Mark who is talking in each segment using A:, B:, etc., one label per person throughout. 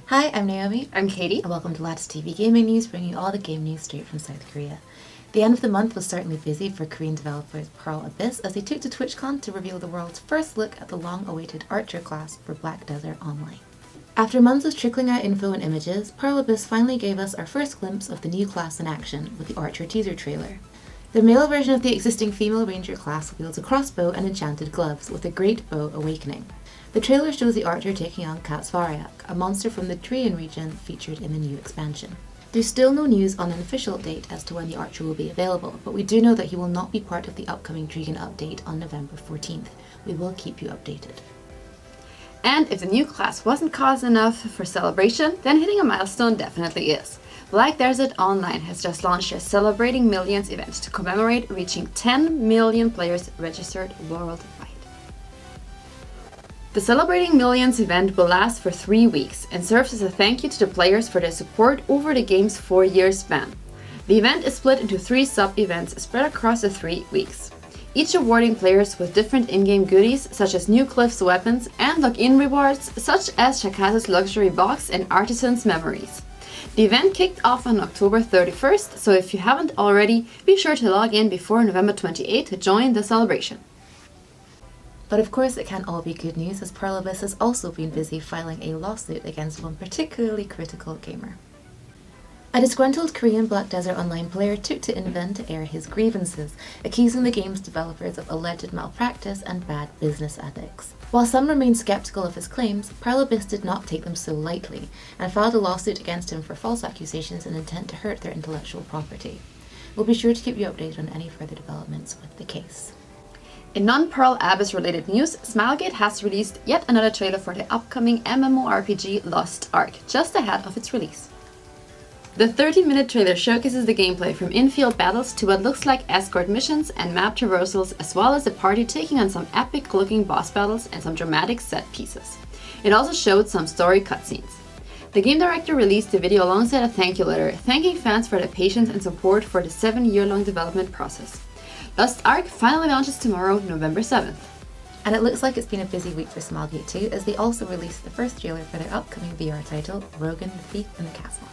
A: Hi, I'm Naomi.
B: I'm Katie.
A: And welcome to Latis TV Gaming News, bringing you all the game news straight from South Korea. The end of the month was certainly busy for Korean developers Pearl Abyss as they took to TwitchCon to reveal the world's first look at the long-awaited Archer class for Black Desert Online. After months of trickling out info and images, Pearl Abyss finally gave us our first glimpse of the new class in action with the Archer teaser trailer. The male version of the existing female ranger class wields a crossbow and enchanted gloves with a great bow awakening. The trailer shows the Archer taking on Katsvariak, a monster from the Trian region featured in the new expansion. There's still no news on an official date as to when the Archer will be available, but we do know that he will not be part of the upcoming Dragon update on November 14th. We will keep you updated.
B: And if the new class wasn't cause enough for celebration, then hitting a milestone definitely is. Black Desert Online has just launched their Celebrating Millions event to commemorate reaching 10 million players registered worldwide. The Celebrating Millions event will last for 3 weeks and serves as a thank you to the players for their support over the game's 4-year span. The event is split into 3 sub-events spread across the 3 weeks, each awarding players with different in-game goodies such as New Cliff's weapons and log-in rewards such as Shakasa's luxury box and Artisan's memories. The event kicked off on October 31st, so if you haven't already, be sure to log in before November 28th to join the celebration.
A: But of course it can't all be good news, as Pearl Abyss has also been busy filing a lawsuit against one particularly critical gamer. A disgruntled Korean Black Desert Online player took to InVen to air his grievances, accusing the game's developers of alleged malpractice and bad business ethics. While some remain skeptical of his claims, Pearl Abyss did not take them so lightly, and filed a lawsuit against him for false accusations and intent to hurt their intellectual property. We'll be sure to keep you updated on any further developments with the case.
B: In non-Pearl Abyss related news, Smilegate has released yet another trailer for the upcoming MMORPG Lost Ark, just ahead of its release. The 30-minute trailer showcases the gameplay from in-field battles to what looks like escort missions and map traversals, as well as the party taking on some epic-looking boss battles and some dramatic set pieces. It also showed some story cutscenes. The game director released the video alongside a thank you letter, thanking fans for their patience and support for the 7-year-long development process. Lost Ark finally launches tomorrow, November 7th.
A: And it looks like it's been a busy week for Smilegate too, as they also released the first trailer for their upcoming VR title, Rogan, the Thief in the Castle.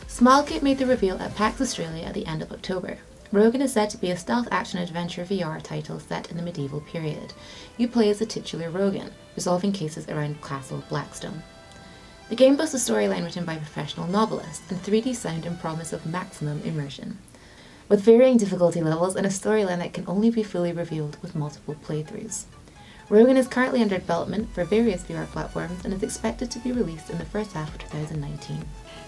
A: Smilegate made the reveal at PAX Australia at the end of October. Rogan is said to be a stealth action-adventure VR title set in the medieval period. You play as the titular Rogan, resolving cases around Castle Blackstone. The game boasts a storyline written by professional novelists and 3D sound and promise of maximum immersion, with varying difficulty levels and a storyline that can only be fully revealed with multiple playthroughs. Rogan is currently under development for various VR platforms and is expected to be released in the first half of 2019.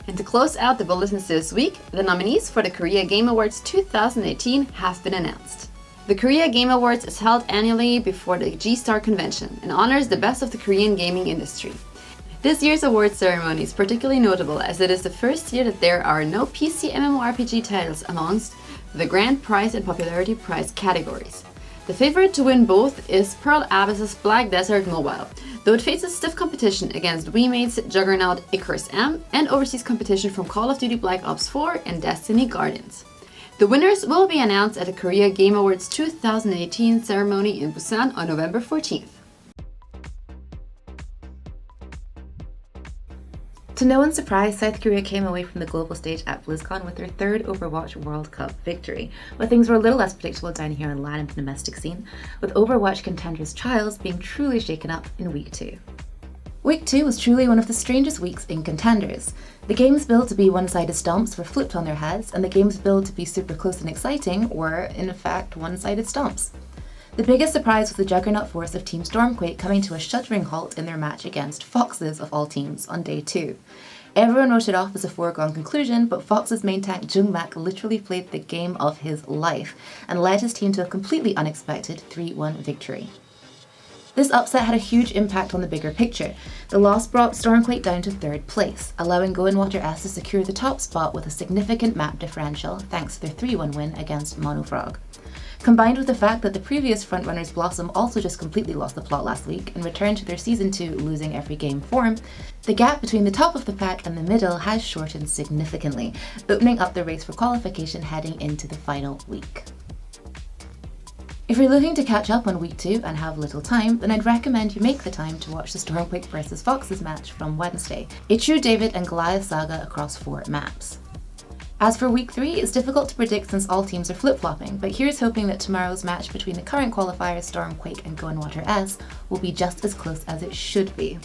B: And to close out the bulletins this week, the nominees for the Korea Game Awards 2018 have been announced. The Korea Game Awards is held annually before the G-Star convention and honors the best of the Korean gaming industry. This year's awards ceremony is particularly notable as it is the first year that there are no PC MMORPG titles amongst the Grand Prize and Popularity Prize categories. The favorite to win both is Pearl Abyss's Black Desert Mobile, though it faces stiff competition against WeMate's Juggernaut Icarus M and overseas competition from Call of Duty Black Ops 4 and Destiny Guardians. The winners will be announced at the Korea Game Awards 2018 ceremony in Busan on November 14th.
A: To no one's surprise, South Korea came away from the global stage at Blizzcon with their 3rd Overwatch World Cup victory, but things were a little less predictable down here on land and the domestic scene, with Overwatch contenders Trials being truly shaken up in Week 2. Week 2 was truly one of the strangest weeks in contenders. The games billed to be one-sided stomps were flipped on their heads, and the games billed to be super close and exciting were, in fact, one-sided stomps. The biggest surprise was the juggernaut force of Team Stormquake coming to a shuddering halt in their match against Foxes of all teams on day 2. Everyone wrote it off as a foregone conclusion, but Fox's main tank Jungmak literally played the game of his life and led his team to a completely unexpected 3-1 victory. This upset had a huge impact on the bigger picture. The loss brought Stormquake down to 3rd place, allowing Goenwater S to secure the top spot with a significant map differential thanks to their 3-1 win against Monofrog. Combined with the fact that the previous frontrunners Blossom also just completely lost the plot last week and returned to their Season 2 losing every game form, the gap between the top of the pack and the middle has shortened significantly, opening up the race for qualification heading into the final week. If you're looking to catch up on week 2 and have little time, then I'd recommend you make the time to watch the Stormquake vs Foxes match from Wednesday, a true David and Goliath saga across 4 maps. As for week 3, it's difficult to predict since all teams are flip-flopping, but here's hoping that tomorrow's match between the current qualifiers Stormquake and Go-and-Water S will be just as close as it should be.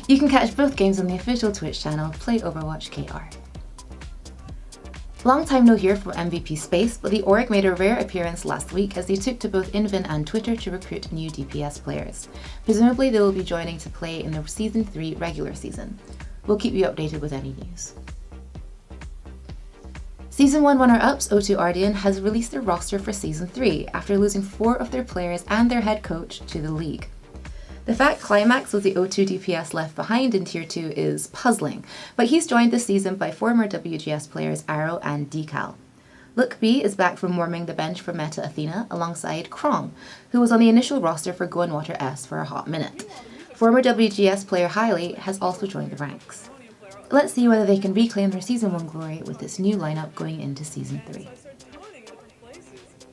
A: You can catch both games on the official Twitch channel, Play Overwatch KR. Long time no hear from MVP Space, but the Org made a rare appearance last week as they took to both Invin and Twitter to recruit new DPS players. Presumably they will be joining to play in the Season 3 regular season. We'll keep you updated with any news. Season 1 runner-ups O2 Ardian has released their roster for Season 3 after losing 4 of their players and their head coach to the league. The fact Climax was the O2 DPS left behind in Tier 2 is puzzling, but he's joined this season by former WGS players Arrow and Decal. Look B is back from warming the bench for Meta Athena alongside Krong, who was on the initial roster for Go-and-Water S for a hot minute. Former WGS player Hailey has also joined the ranks. Let's see whether they can reclaim their Season 1 glory with this new lineup going into Season 3.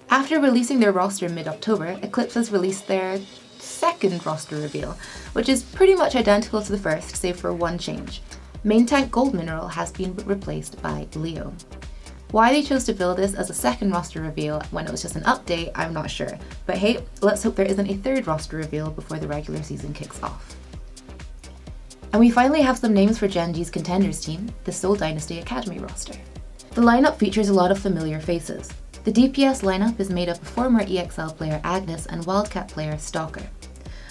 A: After releasing their roster mid-October, Eclipse has released their second roster reveal, which is pretty much identical to the first, save for one change. Main tank Gold Mineral has been replaced by Leo. Why they chose to build this as a second roster reveal when it was just an update, I'm not sure, but hey, let's hope there isn't a third roster reveal before the regular season kicks off. And we finally have some names for Gen G's contenders team, the Seoul Dynasty Academy roster. The lineup features a lot of familiar faces. The DPS lineup is made up of former EXL player Agnes and Wildcat player Stalker.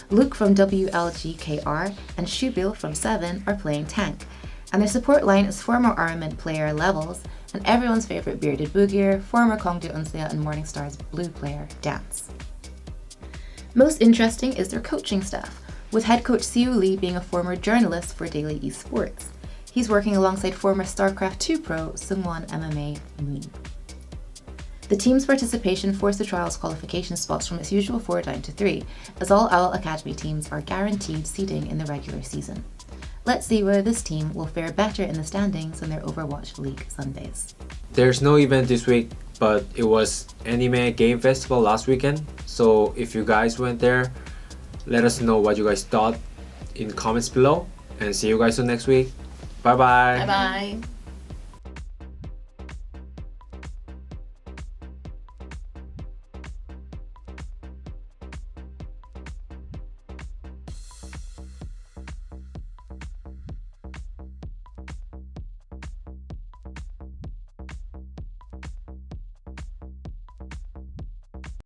A: Luke from WLGKR and Shubil from 7 are playing tank, and their support line is former Armament player Levels and everyone's favourite bearded Boogier, former Kongdu Unsea and Morningstar's blue player Dance. Most interesting is their coaching staff, with head coach Siu Lee being a former journalist for Daily Esports. He's working alongside former StarCraft 2 pro Sungwon MMA Moon. The team's participation forced the trial's qualification spots from its usual 4 down to 3, as all OWL Academy teams are guaranteed seeding in the regular season. Let's see whether this team will fare better in the standings than their Overwatch League Sundays.
C: There's no event this week, but it was Anime Game Festival last weekend, so if you guys went there, let us know what you guys thought in comments below, and see you guys soon next week. Bye bye.
B: Bye bye.